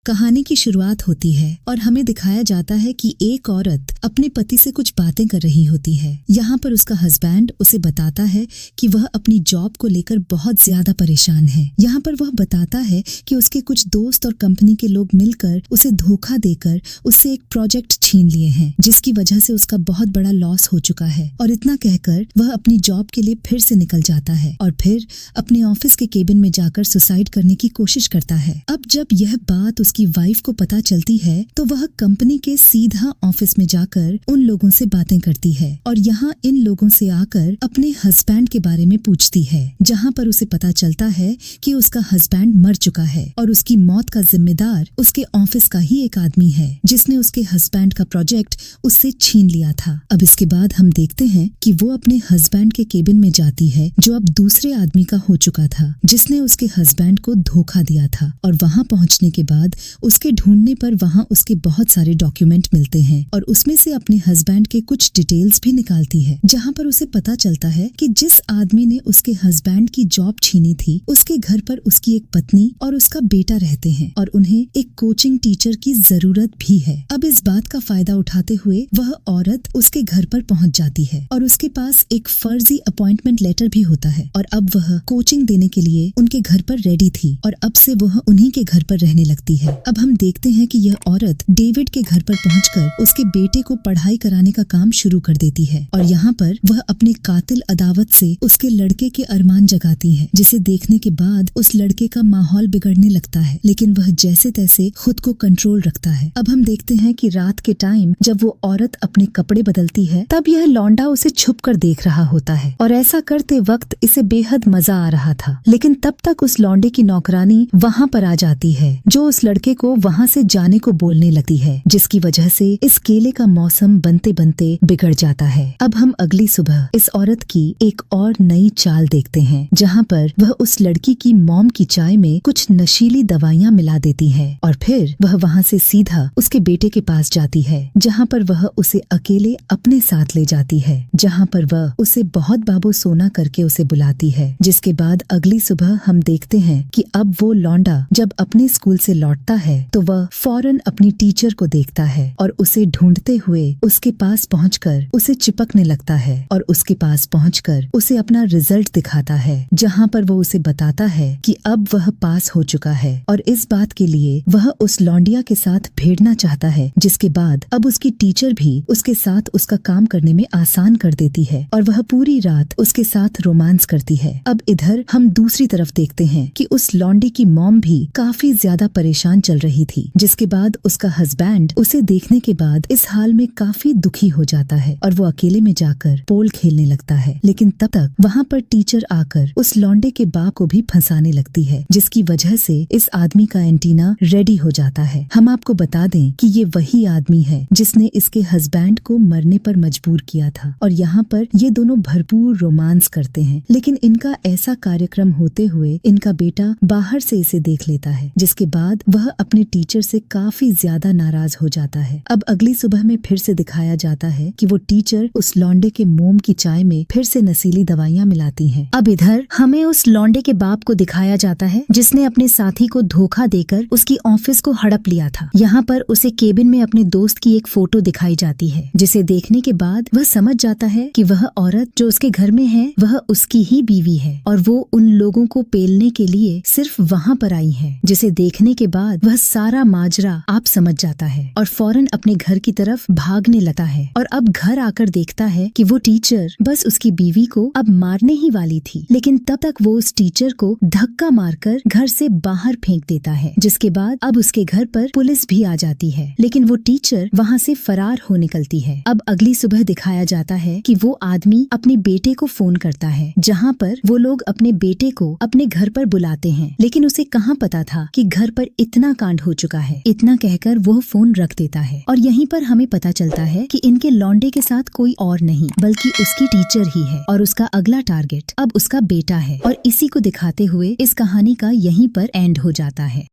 कहानी की शुरुआत होती है और हमें दिखाया जाता है कि एक औरत अपने पति से कुछ बातें कर रही होती है। यहाँ पर उसका हस्बैंड उसे बताता है कि वह अपनी जॉब को लेकर बहुत ज्यादा परेशान है। यहाँ पर वह बताता है कि उसके कुछ दोस्त और कंपनी के लोग मिलकर उसे धोखा देकर उससे एक प्रोजेक्ट छीन लिए हैं, जिसकी वजह से उसका बहुत बड़ा लॉस हो चुका है। और इतना कहकर वह अपनी जॉब के लिए फिर से निकल जाता है और फिर अपने ऑफिस के केबिन में जाकर सुसाइड करने की कोशिश करता है। अब जब यह बात उसकी वाइफ को पता चलती है तो वह कंपनी के सीधा ऑफिस में जाकर उन लोगों से बातें करती है और यहाँ इन लोगों से आकर अपने हस्बैंड के बारे में पूछती है, जहाँ पर उसे पता चलता है कि उसका हस्बैंड मर चुका है और उसकी मौत का जिम्मेदार उसके ऑफिस का ही एक आदमी है, जिसने उसके हस्बैंड का प्रोजेक्ट उससे छीन लिया था। अब इसके बाद हम देखते हैं कि वो अपने हस्बैंड के केबिन में जाती है, जो अब दूसरे आदमी का हो चुका था, जिसने उसके हस्बैंड को धोखा दिया था। और वहाँ पहुँचने के बाद उसके ढूंढने पर वहाँ उसके बहुत सारे डॉक्यूमेंट मिलते हैं और उसमें से अपने हस्बैंड के कुछ डिटेल्स भी निकालती है, जहाँ पर उसे पता चलता है कि जिस आदमी ने उसके हस्बैंड की जॉब छीनी थी, उसके घर पर उसकी एक पत्नी और उसका बेटा रहते हैं और उन्हें एक कोचिंग टीचर की जरूरत भी है। अब इस बात का फायदा उठाते हुए वह औरत उसके घर पर पहुँच जाती है और उसके पास एक फर्जी अपॉइंटमेंट लेटर भी होता है और अब वह कोचिंग देने के लिए उनके घर पर रेडी थी और अब से वह उन्हीं के घर पर रहने लगती है। अब हम देखते हैं कि यह औरत डेविड के घर पर पहुंचकर उसके बेटे को पढ़ाई कराने का काम शुरू कर देती है और यहाँ पर वह अपने कातिल अदावत से उसके लड़के के अरमान जगाती है, जिसे देखने के बाद उस लड़के का माहौल बिगड़ने लगता है, लेकिन वह जैसे तैसे खुद को कंट्रोल रखता है। अब हम देखते हैं कि रात के टाइम जब वो औरत अपने कपड़े बदलती है, तब यह लौंडा उसे छुप कर देख रहा होता है और ऐसा करते वक्त इसे बेहद मजा आ रहा था। लेकिन तब तक उस लौंडे की नौकरानी वहाँ पर आ जाती है, जो उस लड़के को वहाँ से जाने को बोलने लगती है, जिसकी वजह से इस केले का मौसम बनते बनते बिगड़ जाता है। अब हम अगली सुबह इस औरत की एक और नई चाल देखते हैं, जहाँ पर वह उस लड़की की मॉम की चाय में कुछ नशीली दवाइयाँ मिला देती है और फिर वह वहाँ से सीधा उसके बेटे के पास जाती है, जहाँ पर वह उसे अकेले अपने साथ ले जाती है, जहाँ पर वह उसे बहुत बाबू सोना करके उसे बुलाती है। जिसके बाद अगली सुबह हम देखते हैं कि अब वो लौंडा जब अपने स्कूल से लौटता है तो वह फौरन अपनी टीचर को देखता है और उसे ढूंढते हुए उसके पास पहुंचकर उसे चिपकने लगता है और उसके पास पहुंचकर उसे अपना रिजल्ट दिखाता है, जहां पर वो उसे बताता है कि अब वह पास हो चुका है और इस बात के लिए वह उस लौंडिया के साथ भिड़ना चाहता है। जिसके बाद अब उसकी टीचर भी उसके साथ उसका काम करने में आसान कर देती है और वह पूरी रात उसके साथ रोमांस करती है। अब इधर हम दूसरी तरफ देखते हैं कि उस लौंडी की मॉम भी काफी ज्यादा परेशान चल रही थी, जिसके बाद उसका हस्बैंड उसे देखने के बाद इस हाल में काफी दुखी हो जाता है और वो अकेले में जाकर पोल खेलने लगता है। लेकिन तब तक वहाँ पर टीचर आकर उस लौंडे के बाप को भी फंसाने लगती है, जिसकी वजह से इस आदमी का एंटीना रेडी हो जाता है। हम आपको बता दें कि ये वही आदमी है जिसने इसके हस्बैंड को मरने पर मजबूर किया था और यहाँ पर ये दोनों भरपूर रोमांस करते हैं। लेकिन इनका ऐसा कार्यक्रम होते हुए इनका बेटा बाहर से इसे देख लेता है, जिसके बाद वह अपने टीचर से काफी ज्यादा नाराज हो जाता है। अब अगली सुबह में फिर से दिखाया जाता है कि वो टीचर उस लौंडे के मोम की चाय में फिर से नशीली दवाइयाँ मिलाती हैं। अब इधर हमें उस लौंडे के बाप को दिखाया जाता है, जिसने अपने साथी को धोखा देकर उसकी ऑफिस को हड़प लिया था। यहाँ पर उसे केबिन में अपने दोस्त की एक फोटो दिखाई जाती है, जिसे देखने के बाद वह समझ जाता है कि वह औरत जो उसके घर में है वह उसकी ही बीवी है और वो उन लोगों को पेलने के लिए सिर्फ वहाँ पर आई है। जिसे देखने के बाद वह सारा माजरा आप समझ जाता है और फौरन अपने घर की तरफ भागने लगता है और अब घर आकर देखता है कि वो टीचर बस उसकी बीवी को अब मारने ही वाली थी, लेकिन तब तक वो उस टीचर को धक्का मारकर घर से बाहर फेंक देता है। जिसके बाद अब उसके घर पर पुलिस भी आ जाती है, लेकिन वो टीचर वहाँ से फरार हो निकलती है। अब अगली सुबह दिखाया जाता है कि वो आदमी अपने बेटे को फोन करता है, जहाँ पर वो लोग अपने बेटे को अपने घर पर बुलाते हैं, लेकिन उसे कहाँ पता था कि घर पर इतना कांड हो चुका है। इतना कहकर वो फोन रख देता है और यहीं पर हमें पता चलता है कि इनके लौंडे के साथ कोई और नहीं बल्कि उसकी टीचर ही है और उसका अगला टारगेट अब उसका बेटा है। और इसी को दिखाते हुए इस कहानी का यहीं पर एंड हो जाता है।